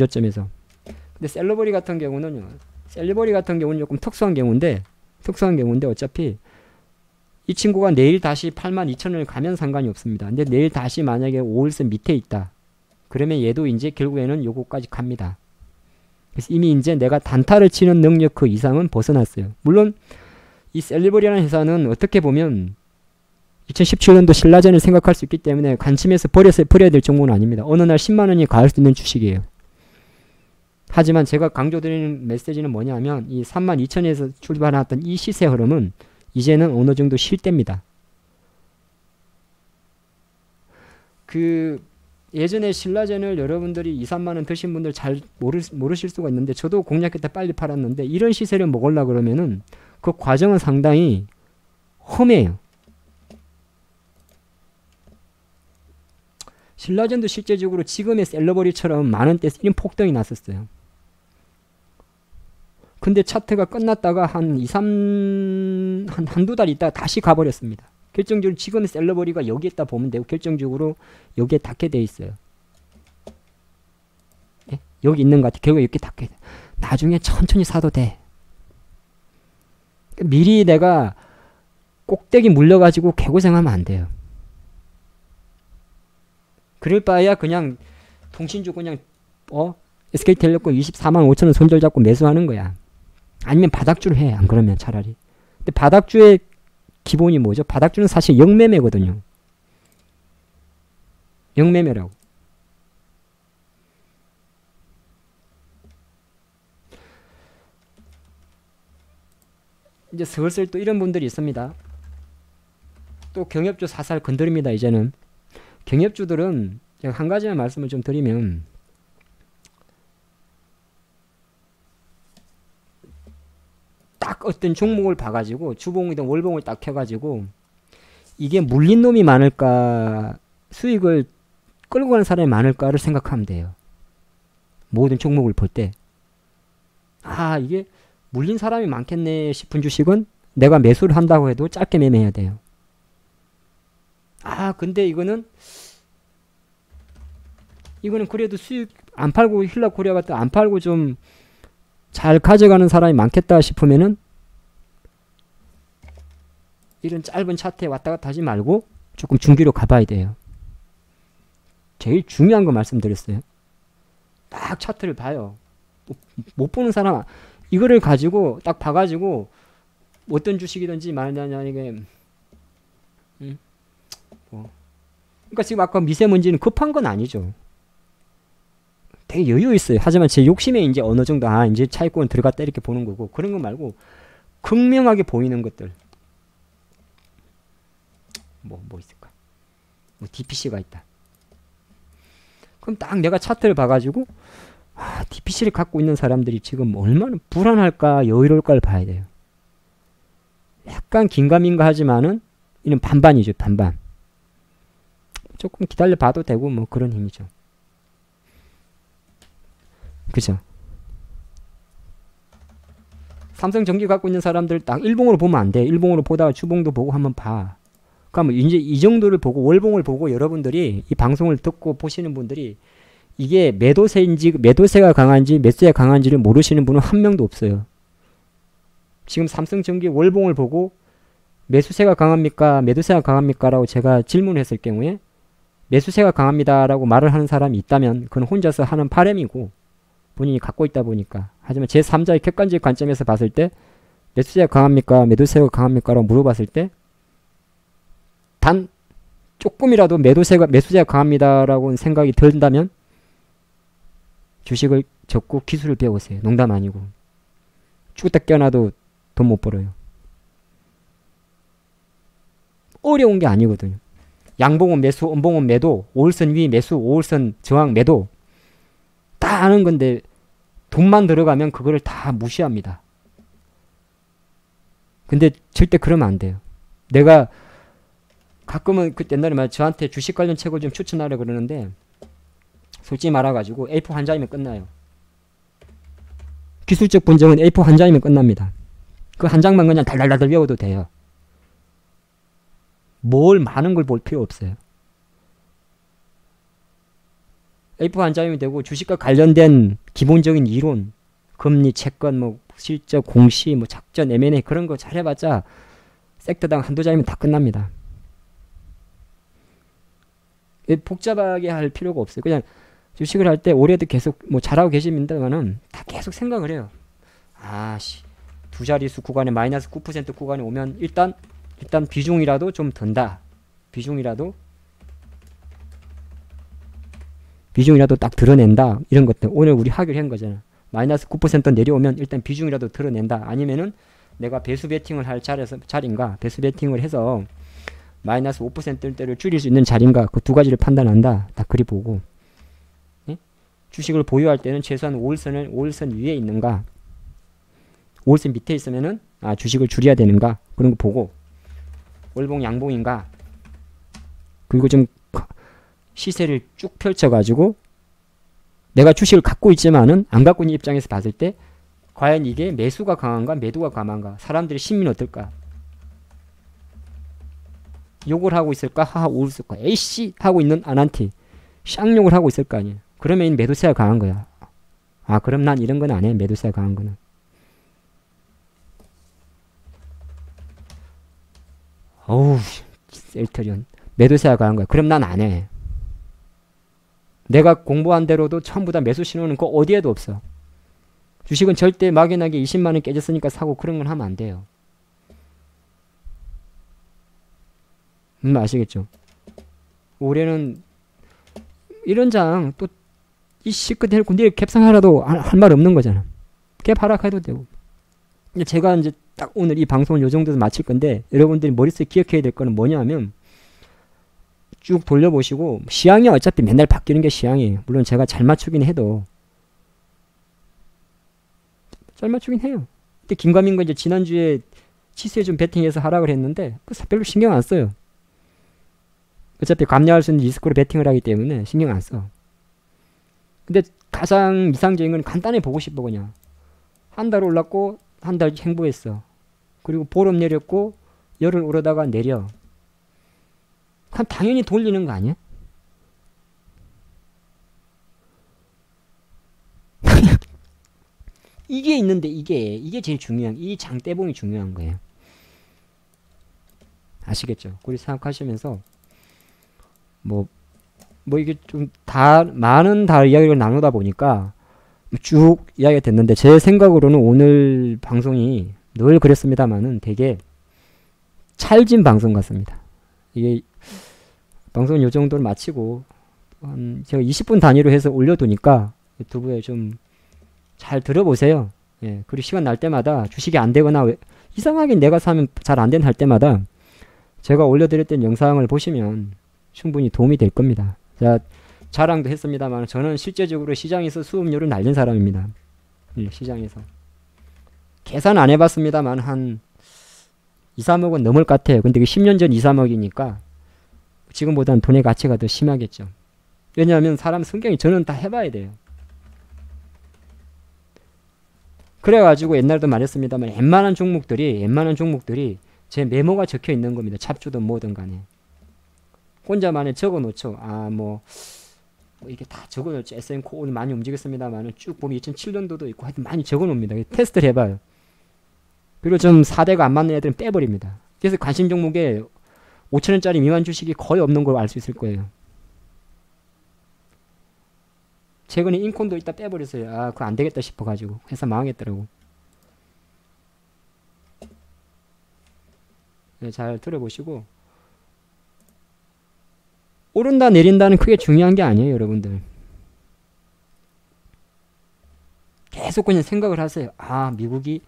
점에서. 근데 셀러버리 같은 경우는요. 셀러버리 같은 경우는 조금 특수한 경우인데 어차피 이 친구가 내일 다시 82,000원을 가면 상관이 없습니다. 근데 내일 다시 만약에 5일선 밑에 있다. 그러면 얘도 이제 결국에는 요거까지 갑니다. 그래서 이미 이제 내가 단타를 치는 능력 그 이상은 벗어났어요. 물론 이 셀러버리라는 회사는 어떻게 보면 2017년도 신라젠을 생각할 수 있기 때문에 관심에서 버려야 될 종목은 아닙니다. 어느 날 10만원이 가을 수 있는 주식이에요. 하지만 제가 강조드리는 메시지는 뭐냐면 이 32,000원에서 출발해왔던 이 시세 흐름은 이제는 어느 정도 쉴 때입니다. 그 예전에 신라젠을 여러분들이 2, 3만원 드신 분들 잘 모르실 수가 있는데 저도 공략할 때 빨리 팔았는데 이런 시세를 먹으려고 그러면은 그 과정은 상당히 험해요. 신라젠도 실제적으로 지금의 셀러버리처럼 만원대 이런 폭등이 났었어요. 근데 차트가 끝났다가 한두 달 있다가 다시 가버렸습니다. 결정적으로 지금의 셀러버리가 여기에 있다 보면 되고 결정적으로 여기에 닿게 돼 있어요. 예? 여기 있는 것 같아. 결국 이렇게 닿게 돼. 나중에 천천히 사도 돼. 미리 내가 꼭대기 물려가지고 개고생하면 안 돼요. 그럴 바에야 그냥 통신주 그냥 SK텔레콤 24만 5천원 손절 잡고 매수하는 거야. 아니면 바닥주를 해. 안 그러면 차라리. 근데 바닥주의 기본이 뭐죠? 바닥주는 사실 영매매거든요. 영매매라고. 이제 슬슬 또 이런 분들이 있습니다. 또 경협주 사살 건드립니다. 이제는. 경협주들은 제가 한 가지만 말씀을 좀 드리면 딱 어떤 종목을 봐가지고 주봉이든 월봉을 딱 켜가지고 이게 물린 놈이 많을까 수익을 끌고 가는 사람이 많을까를 생각하면 돼요. 모든 종목을 볼 때 이게 물린 사람이 많겠네 싶은 주식은 내가 매수를 한다고 해도 짧게 매매해야 돼요. 근데 이거는 그래도 수익 안 팔고 힐라코리아 같은 안 팔고 좀 잘 가져가는 사람이 많겠다 싶으면은 이런 짧은 차트에 왔다 갔다 하지 말고 조금 중기로 가봐야 돼요. 제일 중요한 거 말씀드렸어요. 딱 차트를 봐요. 못 보는 사람 이거를 가지고 딱 봐가지고 어떤 주식이든지 만약에 그러니까 지금 아까 미세먼지는 급한 건 아니죠. 되게 여유 있어요. 하지만 제 욕심에 이제 어느 정도 이제 차익권 들어갔다 이렇게 보는 거고 그런 거 말고 극명하게 보이는 것들 뭐 있을까? DPC가 있다. 그럼 딱 내가 차트를 봐가지고 DPC를 갖고 있는 사람들이 지금 얼마나 불안할까 여유로울까를 봐야 돼요. 약간 긴가민가 하지만은 이는 반반이죠. 반반. 조금 기다려 봐도 되고 뭐 그런 힘이죠. 그죠? 삼성전기 갖고 있는 사람들 딱 일봉으로 보면 안 돼. 일봉으로 보다가 주봉도 보고 한번 봐. 그러면 이제 이 정도를 보고 월봉을 보고 여러분들이 이 방송을 듣고 보시는 분들이 이게 매도세가 강한지 매수세가 강한지를 모르시는 분은 한 명도 없어요. 지금 삼성전기 월봉을 보고 매수세가 강합니까? 매도세가 강합니까? 라고 제가 질문을 했을 경우에 매수세가 강합니다 라고 말을 하는 사람이 있다면 그건 혼자서 하는 바람이고 본인이 갖고 있다 보니까. 하지만 제3자의 객관적 관점에서 봤을 때 매수세가 강합니까? 매도세가 강합니까? 라고 물어봤을 때 단 조금이라도 매수세가 강합니다 라고 생각이 든다면 주식을 접고 기술을 배우세요. 농담 아니고. 쭉 껴놔도 돈 못 벌어요. 어려운 게 아니거든요. 양봉은 매수, 음봉은 매도, 5일선 위 매수, 5일선 저항 매도 다 아는 건데 돈만 들어가면 그거를 다 무시합니다. 근데 절대 그러면 안 돼요. 내가 가끔은 옛날에 저한테 주식 관련 책을 좀 추천하려고 그러는데 솔직히 말해가지고 A4 한 장이면 끝나요. 기술적 분석은 A4 한 장이면 끝납니다. 그 한 장만 그냥 달달달 외워도 돼요. 뭘 많은 걸 볼 필요 없어요. A4 한 장이면 되고 주식과 관련된 기본적인 이론, 금리, 채권, 뭐 실적, 공시, 뭐 작전, M&A 그런 거 잘해봤자 섹터당 한두 장이면 다 끝납니다. 복잡하게 할 필요가 없어요. 그냥 주식을 할 때 올해도 계속 뭐 잘하고 계십니다만은 다 계속 생각을 해요. 아씨, 두 자릿수 구간에 마이너스 9% 구간에 오면 일단 비중이라도 좀 든다. 비중이라도 딱 드러낸다. 이런 것들 오늘 우리 하기로 한 거잖아. 마이너스 9% 내려오면 일단 비중이라도 드러낸다. 아니면은 내가 배수 베팅을 할 자리인가, 배수 베팅을 해서 마이너스 5%대를 줄일 수 있는 자리인가, 그 두 가지를 판단한다. 딱 그리 보고, 예? 주식을 보유할 때는 최소한 5일선 위에 있는가, 5일선 밑에 있으면은 주식을 줄여야 되는가, 그런 거 보고, 월봉 양봉인가, 그리고 좀 시세를 쭉 펼쳐가지고 내가 주식을 갖고 있지만은 안 갖고 있는 입장에서 봤을 때 과연 이게 매수가 강한가 매도가 강한가, 사람들의 심리는 어떨까, 욕을 하고 있을까 하하 웃을까, 에이씨 하고 있는 아난티 쌍욕을 하고 있을 거 아니에요. 그러면 매도세가 강한 거야. 그럼 난 이런 건 안 해. 매도세가 강한 거는. 어우 셀트리온 매도세가 강한 거야. 그럼 난 안 해. 내가 공부한 대로도 전부 다 매수 신호는 그 어디에도 없어. 주식은 절대 막연하게 20만원 깨졌으니까 사고 그런 건 하면 안 돼요. 아시겠죠? 올해는 이런 장 또 이 시끝 해놓고 내일 갭상하라도 할 말 없는 거잖아. 갭 하락해도 되고. 근데 제가 이제 딱 오늘 이 방송을 요 정도에서 마칠 건데, 여러분들이 머릿속에 기억해야 될 거는 뭐냐 하면, 쭉 돌려보시고, 시향이 어차피 맨날 바뀌는 게 시향이에요. 물론 제가 잘 맞추긴 해도, 잘 맞추긴 해요. 근데 김가민가 이제 지난주에 치수에 좀 베팅해서 하락을 했는데, 별로 신경 안 써요. 어차피 감량할 수 있는 리스크로 베팅을 하기 때문에 신경 안 써. 근데 가장 이상적인 건 간단히 보고 싶어. 그냥 한 달 올랐고 한 달 행보했어. 그리고 보름 내렸고 열흘 오르다가 내려. 그럼 당연히 돌리는 거 아니야? 이게 있는데 이게 제일 중요한, 이 장대봉이 중요한 거예요. 아시겠죠? 그리 생각하시면서 뭐 이게 좀 많은 이야기를 나누다 보니까 쭉 이야기가 됐는데, 제 생각으로는 오늘 방송이 늘 그랬습니다만은 되게 찰진 방송 같습니다. 이게 방송 요 정도를 마치고 제가 20분 단위로 해서 올려두니까 유튜브에 좀 잘 들어보세요. 예, 그리고 시간 날 때마다 주식이 안 되거나 이상하게 내가 사면 잘 안 된 할 때마다 제가 올려드렸던 영상을 보시면 충분히 도움이 될 겁니다. 자, 자랑도 했습니다만 저는 실제적으로 시장에서 수업료를 날린 사람입니다. 예, 시장에서. 계산 안 해봤습니다만 한 2, 3억은 넘을 것 같아요. 근데 10년 전 2, 3억이니까 지금보다는 돈의 가치가 더 심하겠죠. 왜냐하면 사람 성격이, 저는 다 해봐야 돼요. 그래가지고 옛날도 말했습니다만 웬만한 종목들이 제 메모가 적혀 있는 겁니다. 잡주든 뭐든 간에. 혼자만에 적어 놓죠. 뭐 이게 다 적어 놓죠. S&P 오늘 많이 움직였습니다만 쭉 보면 2007년도도 있고 하여튼 많이 적어 놓습니다. 테스트를 해봐요. 그리고 좀 4대가 안 맞는 애들은 빼버립니다. 그래서 관심 종목에 5천원짜리 미만 주식이 거의 없는 걸 알 수 있을 거예요. 최근에 인콘도 이따 빼버렸어요. 그거 안 되겠다 싶어가지고 회사 망하겠더라고. 네, 잘 들어보시고, 오른다 내린다는 크게 중요한 게 아니에요. 여러분들 계속 그냥 생각을 하세요. 미국이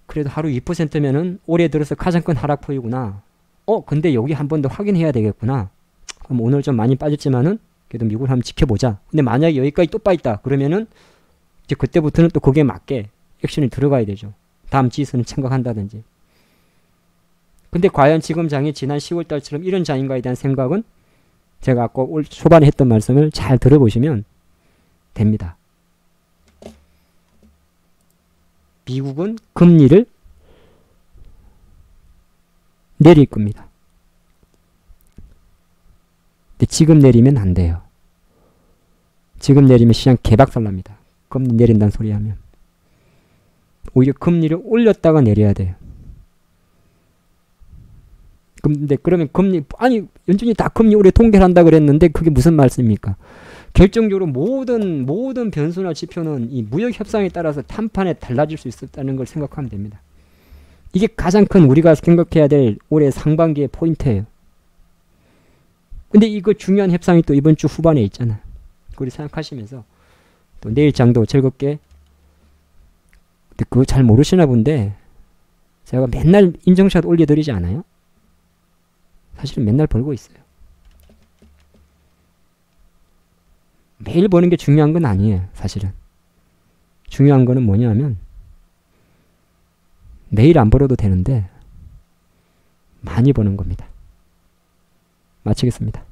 그래도 하루 2%면은 올해 들어서 가장 큰 하락폭이구나. 근데 여기 한 번 더 확인해야 되겠구나. 그럼 오늘 좀 많이 빠졌지만은 그래도 미국을 한번 지켜보자. 근데 만약에 여기까지 또 빠있다 그러면은 이제 그때부터는 또 거기에 맞게 액션이 들어가야 되죠. 다음 지수는 참각한다든지. 근데 과연 지금 장이 지난 10월달처럼 이런 장인가에 대한 생각은 제가 아까 올 초반에 했던 말씀을 잘 들어보시면 됩니다. 미국은 금리를 내릴 겁니다. 근데 지금 내리면 안 돼요. 지금 내리면 시장 개박살 납니다. 금리 내린다는 소리 하면. 오히려 금리를 올렸다가 내려야 돼요. 근데 그러면 금리, 아니, 연준이 다 금리 올해 통계를 한다 그랬는데 그게 무슨 말씀입니까? 결정적으로 모든 변수나 지표는 이 무역 협상에 따라서 단판에 달라질 수 있었다는 걸 생각하면 됩니다. 이게 가장 큰 우리가 생각해야 될 올해 상반기의 포인트예요. 근데 이거 중요한 협상이 또 이번 주 후반에 있잖아요. 그걸 생각하시면서 또 내일 장도 즐겁게. 근데 그거 잘 모르시나 본데 제가 맨날 인증샷 올려드리지 않아요? 사실은 맨날 벌고 있어요. 매일 버는 게 중요한 건 아니에요. 사실은. 중요한 거는 뭐냐면 매일 안 벌어도 되는데 많이 버는 겁니다. 마치겠습니다.